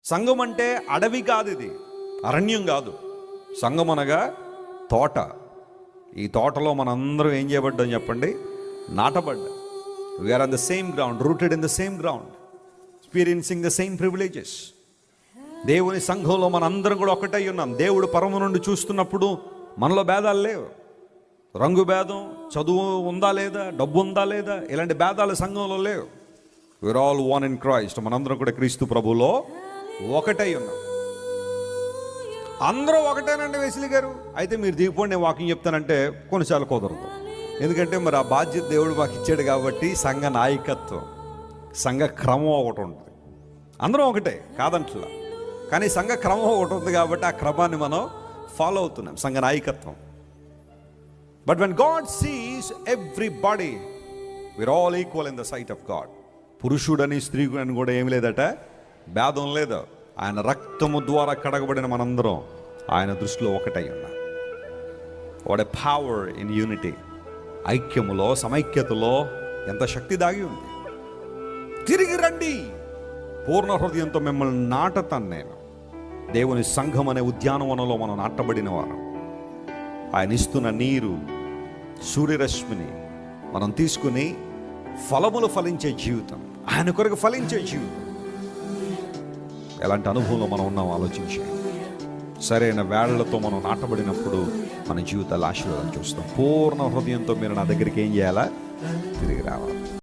సంఘం అంటే అడవి కాదు, ఇది అరణ్యం కాదు. సంఘం అనగా తోట. ఈ తోటలో మనందరం ఏం చేయబడ్డాం చెప్పండి? నాటబడ్డాం. We are on the same ground, rooted in the same ground, experiencing the same privileges. దేవుని సంఘంలో మనందరం కూడా ఒకటై ఉన్నాం. దేవుడు పరమ నుండి చూస్తున్నప్పుడు మనలో భేదాలు లేవు. రంగు భేదం, చదువు ఉందా లేదా, డబ్బు ఉందా లేదా, ఇలాంటి భేదాలు సంఘంలో లేవు. We are all one in Christ. మనందరం కూడా క్రీస్తు ప్రభులో ఒకటై ఉన్నాం. అందరూ ఒకటేనండి వెస్లీ గారు. అయితే మీరు దిగిపోండి, నేను వాకింగ్ చెప్తానంటే కొన్నిసార్లు కుదరదు. ఎందుకంటే మరి ఆ బాధ్యత దేవుడు మాకు ఇచ్చాడు కాబట్టి సంఘ నాయకత్వం, సంఘ క్రమం ఒకటి ఉంటుంది. అందరం ఒకటే కాదంట్లా, కానీ సంఘ క్రమం ఒకటి ఉంది కాబట్టి ఆ క్రమాన్ని మనం ఫాలో అవుతున్నాం, సంఘ నాయకత్వం. But when God sees everybody, we are all equal in the sight of God. పురుషుడని స్త్రీ అని కూడా ఏమి లేదట, భేదం లేదు. ఆయన రక్తము ద్వారా కడగబడిన మనందరం ఆయన దృష్టిలో ఒకటై ఉన్నాం. What a power in unity. ఐక్యములో, సమైక్యతలో ఎంత శక్తి దాగి ఉంది. తిరిగి రండి, పూర్ణ హృదయంతో మిమ్మల్ని నాటతాను నేను. దేవుని సంఘం అనే ఉద్యానవనంలో మనం నాటబడిన వారు. ఆయన ఇస్తున్న నీరు, సూర్యరశ్మిని మనం తీసుకుని ఫలములు ఫలించే జీవితం, ఆయన కొరకు ఫలించే జీవితం. ఎలాంటి అనుభవంలో మనం ఉన్నాం ఆలోచించండి. సరైన వేళ్లతో మనం నాటబడినప్పుడు మన జీవితాల ఆశీర్వాదం చూస్తాం. పూర్ణ హృదయంతో మీరు నా దగ్గరికి ఏం చేయాలా? తిరిగి రావాలి.